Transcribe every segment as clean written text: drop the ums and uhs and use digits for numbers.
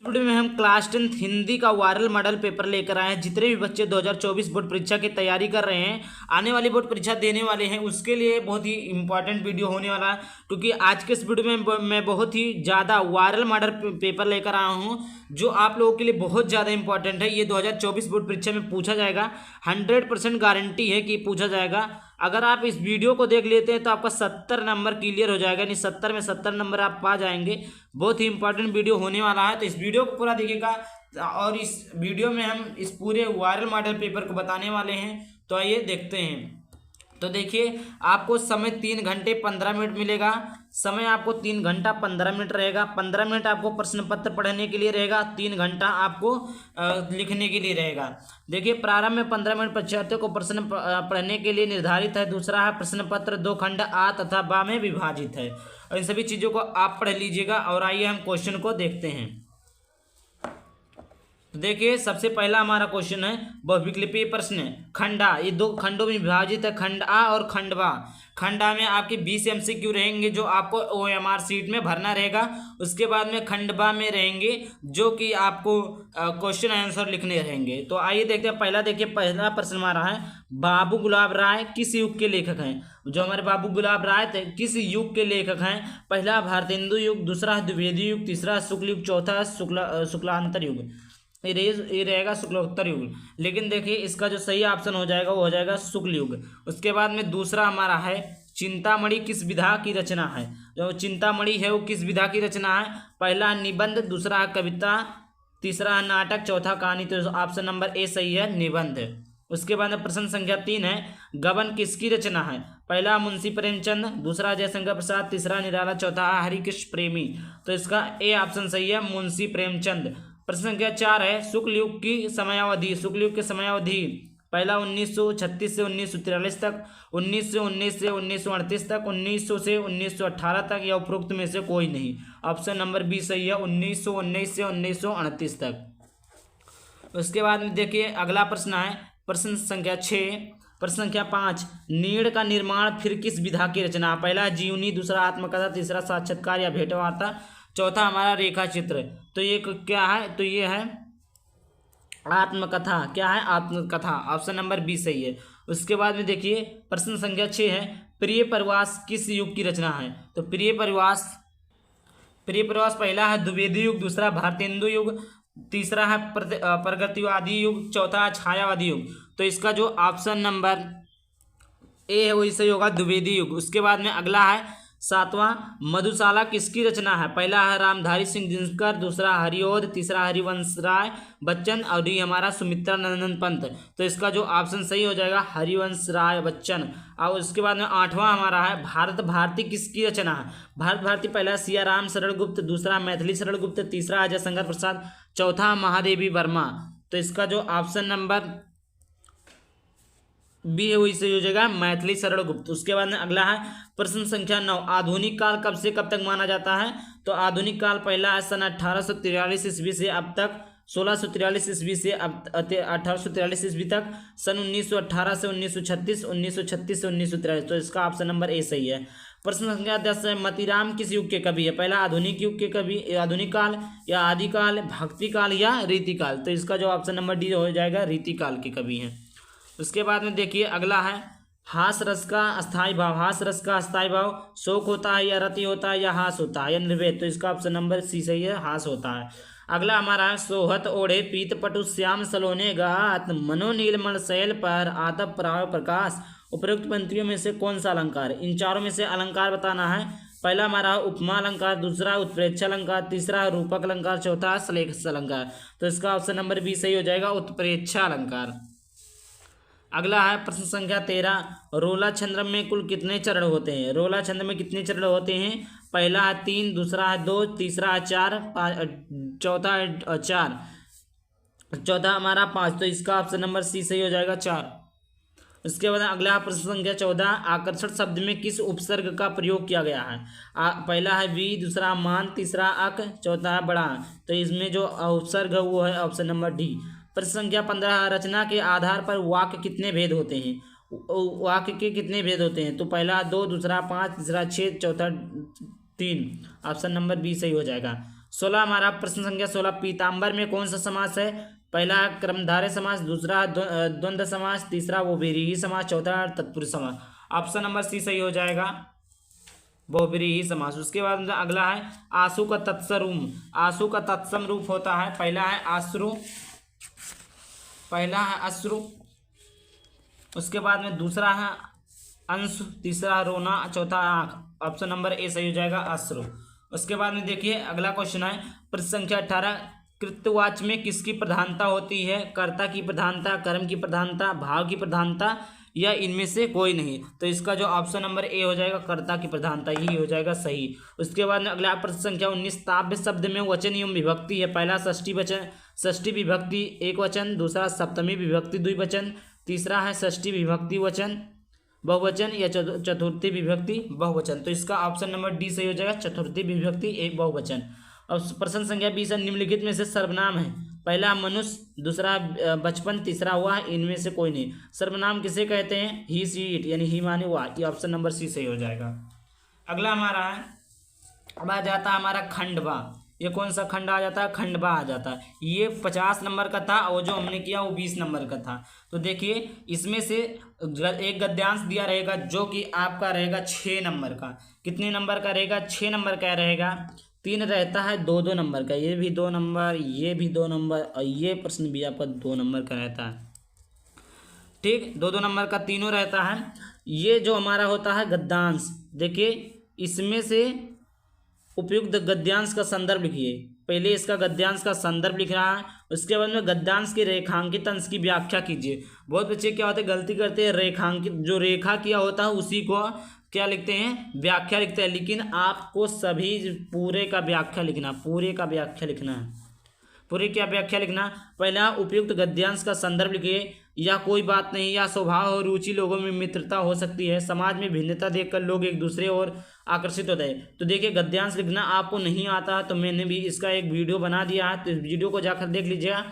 Video में हम class 10 Hindi का वायरल मॉडल पेपर लेकर आए हैं। जितने भी बच्चे 2024 बोर्ड परीक्षा की तैयारी कर रहे हैं, आने वाली बोर्ड परीक्षा देने वाले हैं, उसके लिए बहुत ही इंपॉर्टेंट वीडियो होने वाला है। क्योंकि आज के इस वीडियो में मैं बहुत ही ज़्यादा वायरल मॉडल पेपर लेकर आया हूँ, जो आप लोगों के लिए बहुत ज़्यादा इंपॉर्टेंट है। ये 2024 बोर्ड परीक्षा में पूछा जाएगा, 100% गारंटी है कि पूछा जाएगा। अगर आप इस वीडियो को देख लेते हैं तो आपका 70 नंबर क्लियर हो जाएगा, यानी 70 में 70 नंबर आप पा जाएंगे। बहुत ही इंपॉर्टेंट वीडियो होने वाला है, तो इस वीडियो को पूरा देखिएगा। और इस वीडियो में हम इस पूरे वायरल मॉडल पेपर को बताने वाले हैं, तो आइए देखते हैं। तो देखिए, आपको समय 3 घंटे 15 मिनट मिलेगा। समय आपको 3 घंटा 15 मिनट रहेगा। 15 मिनट आपको प्रश्न पत्र पढ़ने के लिए रहेगा, 3 घंटा आपको लिखने के लिए रहेगा। देखिए, प्रारंभ में 15 मिनट परीक्षार्थियों को प्रश्न पढ़ने के लिए निर्धारित है। दूसरा है प्रश्न पत्र 2 खंड आ तथा बा में विभाजित है। और इन सभी चीज़ों को आप पढ़ लीजिएगा। और आइए हम क्वेश्चन को देखते हैं। तो देखिए, सबसे पहला हमारा क्वेश्चन है बहुविकल्पीय प्रश्न। खंडा, ये 2 खंडों में विभाजित है, खंड आ और खंड बा। खंड आ में आपके 20 MCQ रहेंगे, जो आपको OMR सीट में भरना रहेगा। उसके बाद में खंड बा में रहेंगे, जो कि आपको क्वेश्चन आंसर लिखने रहेंगे। तो आइए देखते हैं। पहला देखिए, पहला प्रश्न हमारा है बाबू गुलाब राय किस युग के लेखक हैं। जो हमारे बाबू गुलाब राय थे, किस युग के लेखक हैं? पहला भारतेंदु युग, दूसरा द्विवेदी युग, तीसरा शुक्ल युग, चौथा शुक्लांतर युग। ये रहेगा शुक्लोत्तर युग। लेकिन देखिए, इसका जो सही ऑप्शन हो जाएगा वो हो जाएगा शुक्ल युग। उसके बाद में दूसरा हमारा है चिंतामणि किस विधा की रचना है। जो चिंतामणि है वो किस विधा की रचना है? पहला निबंध, दूसरा है कविता, तीसरा है नाटक, चौथा कहानी। तो ऑप्शन नंबर ए सही है, निबंध। उसके बाद में प्रश्न संख्या 3 है गबन किसकी रचना है? पहला मुंशी प्रेमचंद, दूसरा जयशंकर प्रसाद, तीसरा निराला, चौथा हरिकृष्ण प्रेमी। तो इसका ए ऑप्शन सही है, मुंशी प्रेमचंद। प्रश्न संख्या 4 है शुक्ल युग की समयावधि। शुक्ल युग की समयावधि पहला 1936 से 1943 तक, 1919 से 1938 तक, 1900 से 1918 तक, या उपरोक्त में से कोई नहीं। ऑप्शन नंबर बी सही है, 1919 से 1938 तक। उसके बाद में देखिए, अगला प्रश्न है प्रश्न संख्या 6। प्रश्न संख्या 5 नीड़ का निर्माण फिर किस विधा की रचना? पहला जीवनी, दूसरा आत्मकथा, तीसरा साक्षात्कार या भेंटवार्ता, चौथा हमारा रेखा चित्र। तो ये क्या है? तो ये है आत्मकथा। क्या है? आत्मकथा। ऑप्शन नंबर बी सही है। उसके बाद में देखिए, प्रश्न संख्या 6 है प्रिय प्रवास किस युग की रचना है? तो प्रिय प्रवास पहला है द्विवेदी युग, दूसरा भारतेंदु युग, तीसरा है प्रगतिवादी युग, चौथा छायावादी युग। तो इसका जो ऑप्शन नंबर ए है वही सही होगा, द्विवेदी युग। उसके बाद में अगला है 7वां मधुशाला किसकी रचना है? पहला है रामधारी सिंह दिनकर, दूसरा हरिओध, तीसरा हरिवंश राय बच्चन, और ये हमारा सुमित्रा नंदन पंत। तो इसका जो ऑप्शन सही हो जाएगा, हरिवंश राय बच्चन। और उसके बाद में 8वां हमारा है भारत भारती किसकी रचना है? भारत भारती पहला सियाराम शरण गुप्त, दूसरा मैथिली शरण गुप्त, तीसरा अजय शंकर प्रसाद, चौथा महादेवी वर्मा। तो इसका जो ऑप्शन नंबर बी है वही सही हो जाएगा, मैथिली शरण गुप्त। उसके बाद में अगला है प्रश्न संख्या 9 आधुनिक काल कब से कब तक माना जाता है? तो आधुनिक काल पहला है सन 1843 ईस्वी से अब तक, 1643 ईस्वी से अब 1843 ईस्वी तक, सन 1918 से 1936, 1936 से 1943। तो इसका ऑप्शन नंबर ए सही है। प्रश्न संख्या 10 है मतीराम किस युग के कवि है? पहला आधुनिक युग के कवि, आधुनिक काल या आदिकाल, भक्ति काल या रीतिकाल। तो इसका जो ऑप्शन नंबर डी हो जाएगा, रीतिकाल के कवि हैं। उसके बाद में देखिए, अगला है हास रस का अस्थाई भाव। हास रस का अस्थाई भाव शोक होता है या रति होता है या हास होता है या निर्वेद। तो इसका ऑप्शन नंबर सी सही है, हास होता है। अगला हमारा है सोहत ओढ़े पीत पटु श्याम सलोने गात मनोनीलमण शैल पर आतप प्राव प्रकाश। उपरोक्त पंक्तियों में से कौन सा अलंकार? इन चारों में से अलंकार बताना है। पहला हमारा उपमा अलंकार, दूसरा उत्प्रेक्षा अलंकार, तीसरा रूपक अलंकार, चौथा श्लेष अलंकार। तो इसका ऑप्शन नंबर बी सही हो जाएगा, उत्प्रेक्षा अलंकार। अगला है प्रश्न संख्या 13 रोला छंद में कुल कितने चरण होते हैं? रोला छंद में कितने चरण होते हैं? पहला है 3, दूसरा है 2, तीसरा है 4, चौथा है 4, चौथा हमारा 5। तो इसका ऑप्शन नंबर सी सही हो जाएगा, 4। उसके बाद अगला प्रश्न संख्या 14 आकर्षण शब्द में किस उपसर्ग का प्रयोग किया गया है? पहला है वी, दूसरा मान, तीसरा अक, चौथा है बड़ा। तो इसमें जो उपसर्ग है वो है ऑप्शन नंबर डी। प्रश्न संख्या 15 रचना के आधार पर वाक्य कितने भेद होते हैं? वाक्य के कितने भेद होते हैं? तो पहला 2, दूसरा 5, तीसरा 6, चौथा 3। ऑप्शन नंबर बी सही हो जाएगा। 16 हमारा प्रश्न संख्या 16, पीताम्बर में कौन सा समास है? पहला है कर्मधारय समास, दूसरा द्वंद्व समास, तीसरा वो विरीही समास, चौथा तत्पुरुष समास। ऑप्शन नंबर सी सही हो जाएगा, बहुव्रीहि समास। उसके बाद अगला है आंसू का तत्सम। आंसू का तत्सम रूप होता है, पहला है अश्रु, पहला है अश्रु, उसके बाद में दूसरा है अंश, तीसरा रोना, चौथा आंख। ऑप्शन नंबर ए सही हो जाएगा, अश्रु। उसके बाद में देखिए अगला क्वेश्चन है प्रश्न संख्या 18, कृतवाच्य में किसकी प्रधानता होती है? कर्ता की प्रधानता, कर्म की प्रधानता, भाव की प्रधानता, या इनमें से कोई नहीं। तो इसका जो ऑप्शन नंबर ए हो जाएगा, कर्ता की प्रधानता ही हो जाएगा सही। उसके बाद में अगला प्रश्न संख्या 19, ताव्य शब्द में वचन एवं विभक्ति है। पहला षष्ठी वचन, षष्ठी विभक्ति एक वचन, दूसरा सप्तमी विभक्ति द्विवचन, तीसरा है षष्ठी विभक्ति वचन बहुवचन, या चतुर्थी विभक्ति बहुवचन। तो इसका ऑप्शन नंबर डी सही हो जाएगा, चतुर्थी विभक्ति एक बहुवचन। अब प्रश्न संख्या 20, निम्नलिखित में से सर्वनाम है। पहला मनुष्य, दूसरा बचपन, तीसरा हुआ, इनमें से कोई नहीं। सर्वनाम किसे कहते हैं? ही सी इट, यानी ही माने वह। ये ऑप्शन नंबर सी सही हो जाएगा। अगला हमारा है, अब आ जाता है हमारा खंडवा। ये कौन सा खंड आ जाता है? खंडवा आ जाता है। ये 50 नंबर का था और जो हमने किया वो 20 नंबर का था। तो देखिए इसमें से एक गद्यांश दिया रहेगा जो कि आपका रहेगा 6 नंबर का। कितने नंबर का रहेगा? 6 नंबर का रहेगा। 3 रहता है 2-2 नंबर का, ये भी 2 नंबर, ये भी 2 नंबर, और ये प्रश्न भी आपका 2 नंबर का रहता है। ठीक, 2-2 नंबर का तीनों रहता है। ये जो हमारा होता है गद्यांश, देखिए इसमें से उपयुक्त गद्यांश का संदर्भ लिखिए। पहले इसका गद्यांश का संदर्भ लिख रहा है, उसके बाद में गद्यांश के रेखांकित अंश की व्याख्या कीजिए। बहुत बच्चे क्या होते हैं, गलती करते हैं, रेखांकित जो रेखा किया होता है उसी को क्या लिखते हैं? व्याख्या लिखते हैं। लेकिन आपको सभी पूरे का व्याख्या लिखना, पूरे का व्याख्या लिखना है। पूरी क्या व्याख्या लिखना? पहला उपयुक्त गद्यांश का संदर्भ लिखिए। या कोई बात नहीं, या स्वभाव और रुचि, लोगों में मित्रता हो सकती है, समाज में भिन्नता देखकर लोग एक दूसरे और आकर्षित होते हैं। तो देखिए गद्यांश लिखना आपको नहीं आता तो मैंने भी इसका एक वीडियो बना दिया है, तो इस वीडियो को जाकर देख लीजिएगा।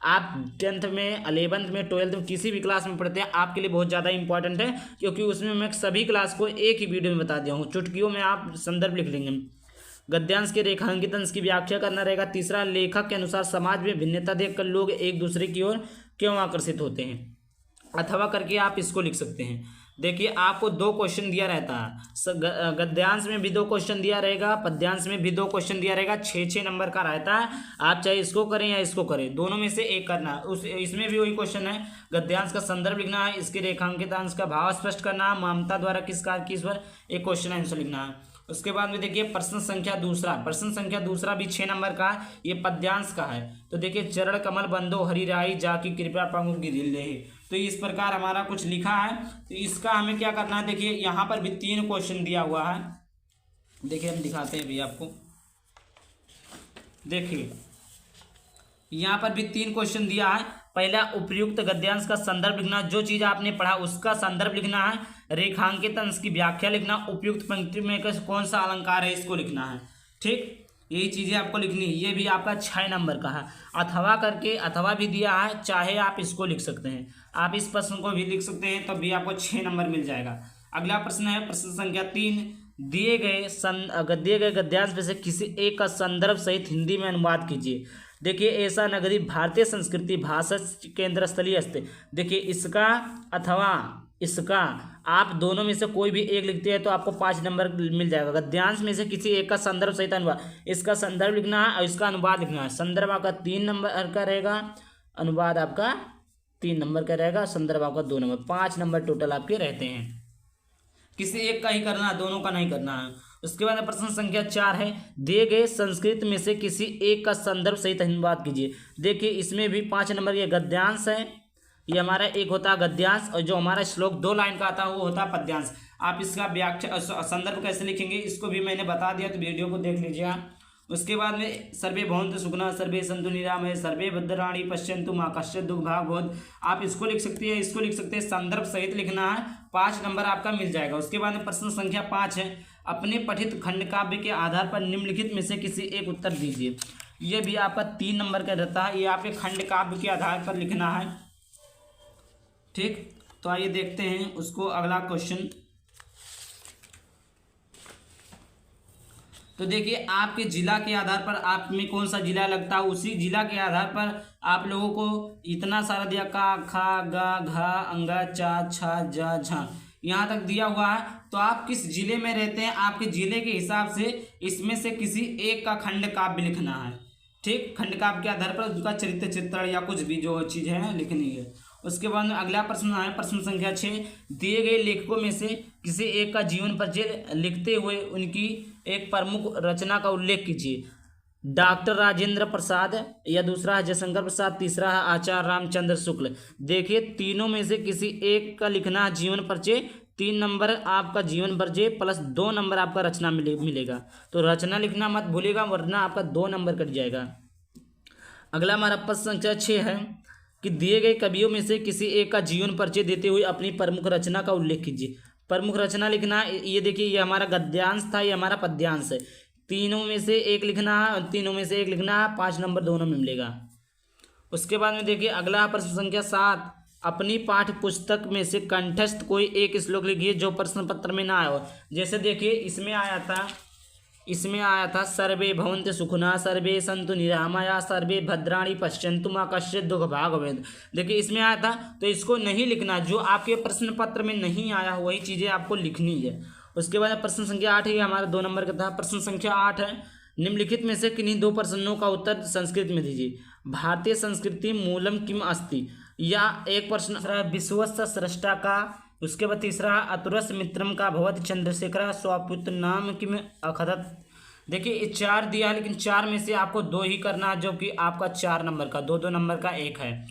आप 10th में, 11th में, 12th में किसी भी क्लास में पढ़ते हैं, आपके लिए बहुत ज़्यादा इंपॉर्टेंट है, क्योंकि उसमें मैं सभी क्लास को एक ही वीडियो में बता दिया हूँ। चुटकियों में आप संदर्भ लिख लेंगे। गद्यांश के रेखांकित अंश की व्याख्या करना रहेगा। तीसरा, लेखक के अनुसार समाज में भिन्नता देखकर लोग एक दूसरे की ओर क्यों आकर्षित होते हैं, अथवा करके आप इसको लिख सकते हैं। देखिए आपको 2 क्वेश्चन दिया रहता है, गद्यांश में भी 2 क्वेश्चन दिया रहेगा, पद्यांश में भी 2 क्वेश्चन दिया रहेगा। 6-6 नंबर का रहता है। आप चाहे इसको करें या इसको करें, दोनों में से एक करना है। इसमें भी वही क्वेश्चन है, गद्यांश का संदर्भ लिखना है, इसके रेखांकित अंश का भाव स्पष्ट करना है, ममता द्वारा किस कार्य की, इस पर एक क्वेश्चन आंसर लिखना है। उसके बाद में देखिए प्रश्न संख्या दूसरा, प्रश्न संख्या दूसरा भी 6 नंबर का है, ये पद्यांश का है। तो देखिए चरण कमल बंदो हरि राई, जाकी कृपया पंगु गिरिल ले। तो इस प्रकार हमारा कुछ लिखा है। तो इसका हमें क्या करना है? देखिए यहाँ पर भी 3 क्वेश्चन दिया हुआ है। देखिए हम दिखाते हैं भी आपको। देखिए यहाँ पर भी 3 क्वेश्चन दिया है। पहला उपयुक्त गद्यांश का संदर्भ लिखना, जो चीज आपने पढ़ा उसका संदर्भ लिखना है। रेखांकित अंश की व्याख्या लिखना, उपयुक्त पंक्ति में कौन सा अलंकार है इसको लिखना है। ठीक, यही चीजें आपको लिखनी है। ये भी आपका 6 नंबर का है। अथवा करके, अथवा भी दिया है, चाहे आप इसको लिख सकते हैं, आप इस प्रश्न को भी लिख सकते हैं, तब भी आपको 6 नंबर मिल जाएगा। अगला प्रश्न है प्रश्न संख्या 3, दिए गए गद्यांश में से किसी एक का संदर्भ सहित हिंदी में अनुवाद कीजिए। देखिए ऐसा नगरी भारतीय संस्कृति भाषा केंद्र स्थलीय अस्ति। देखिए इसका अथवा इसका, आप दोनों में से कोई भी एक लिखते हैं तो आपको 5 नंबर मिल जाएगा। गद्यांश में से किसी एक का संदर्भ सहित अनुवाद, इसका संदर्भ लिखना है और इसका अनुवाद लिखना है। संदर्भ आपका 3 नंबर का रहेगा, अनुवाद आपका 3 नंबर का रहेगा, संदर्भ आपका 2 नंबर, 5 नंबर टोटल आपके रहते हैं। किसी एक का ही करना है, दोनों का नहीं करना है। उसके बाद प्रश्न संख्या 4 है, दिए गए संस्कृत में से किसी एक का संदर्भ सहित अनुवाद कीजिए। देखिए इसमें भी 5 नंबर ये गद्यांश है, ये हमारा एक होता है गद्यांश, और जो हमारा श्लोक 2 लाइन का आता है वो होता है पद्यांश। आप इसका व्याख्या संदर्भ कैसे लिखेंगे इसको भी मैंने बता दिया, तो वीडियो को देख लीजिए। उसके बाद में सर्वे भवन्तु सुखिनः, सर्वे सन्तु निरामये, सर्वे भद्राणि पश्यन्तु मा कश्चित् दुःखभाग् भवेत्। आप इसको लिख सकते हैं, इसको लिख सकते हैं, संदर्भ सहित लिखना है, 5 नंबर आपका मिल जाएगा। उसके बाद में प्रश्न संख्या 5 है, अपने पठित खंड काव्य के आधार पर निम्नलिखित में से किसी एक उत्तर दीजिए। ये भी आपका 3 नंबर का रहता है, ये आपके खंड काव्य के आधार पर लिखना है। ठीक, तो आइए देखते हैं उसको। अगला क्वेश्चन, तो देखिए आपके जिला के आधार पर आप में कौन सा जिला लगता है, उसी जिला के आधार पर आप लोगों को इतना सारा दिया, का, खा, गा, घा, अंगा, चा, छा, जा, झा, यहाँ तक दिया हुआ है। तो आप किस जिले में रहते हैं, आपके जिले के हिसाब से इसमें से किसी एक का खंड काव्य लिखना है। ठीक, खंड काव्य के आधार पर उसका चरित्र चित्रण या कुछ भी जो चीज़ है लिखनी है। उसके बाद में अगला प्रश्न है प्रश्न संख्या 6, दिए गए लेखकों में से किसी एक का जीवन परिचय लिखते हुए उनकी एक प्रमुख रचना का उल्लेख कीजिए। डॉक्टर राजेंद्र प्रसाद, या दूसरा है जयशंकर प्रसाद, तीसरा है आचार्य रामचंद्र शुक्ल। देखिए तीनों में से किसी एक का लिखना है जीवन परिचय, 3 नंबर आपका जीवन परिचय प्लस 2 नंबर आपका रचना मिलेगा। तो रचना लिखना मत भूलिएगा वरना आपका 2 नंबर कट जाएगा। अगला हमारा प्रश्न संख्या 6 है कि दिए गए कवियों में से किसी एक का जीवन परिचय देते हुए अपनी प्रमुख रचना का उल्लेख कीजिए। प्रमुख रचना लिखना, ये देखिए ये हमारा गद्यांश था, ये हमारा पद्यांश है। तीनों में से एक लिखना है, तीनों में से एक लिखना है, 5 नंबर दोनों में मिलेगा। उसके बाद में देखिए अगला प्रश्न संख्या 7, अपनी पाठ्य पुस्तक में से कंठस्थ कोई एक श्लोक लिखिए जो प्रश्न पत्र में ना आया हो। जैसे देखिए इसमें आया था सर्वे भवन्तु सुखिनः सर्वे सन्तु निरामया सर्वे भद्राणि पश्यन्तु मा कश्चित् दुःख भाग् भवेत्। देखिए इसमें आया था, तो इसको नहीं लिखना, जो आपके प्रश्न पत्र में नहीं आया वही चीज़ें आपको लिखनी है। उसके बाद प्रश्न संख्या 8 है, हमारा 2 नंबर का था। प्रश्न संख्या 8 है, निम्नलिखित में से किन्हीं 2 प्रश्नों का उत्तर संस्कृत में दीजिए। भारतीय संस्कृति मूलम किम अस्ति, या एक प्रश्न विश्वस्य स्रष्टा का। उसके बाद तीसरा अतुरस्य मित्रम का भवत चंद्रशेखर स्वपुत्र नाम किम अखदत। देखिए ये 4 दिया है, लेकिन 4 में से आपको 2 ही करना है, जो कि आपका 4 नंबर का 2-2 नंबर का 1 है।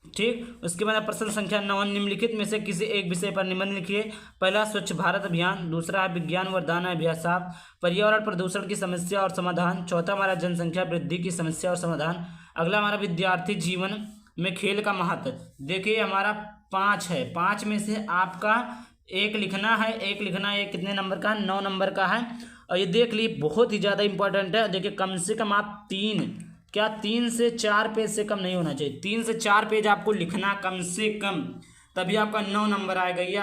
ठीक, उसके बाद प्रश्न संख्या 9, निम्नलिखित में से किसी एक विषय पर निबंध लिखिए। पहला स्वच्छ भारत अभियान, दूसरा है विज्ञान वरदान अभ्यासाप, पर्यावरण प्रदूषण की समस्या और समाधान, चौथा हमारा जनसंख्या वृद्धि की समस्या और समाधान। अगला हमारा विद्यार्थी जीवन में खेल का महत्व। देखिए हमारा 5 है, 5 में से आपका एक लिखना है, ये कितने नंबर का है, 9 नंबर का है। और ये देख ली बहुत ही ज़्यादा इंपॉर्टेंट है। देखिए कम से कम आप 3 से 4 पेज से कम नहीं होना चाहिए, 3 से 4 पेज आपको लिखना कम से कम, तभी आपका 9 नंबर आएगा। ये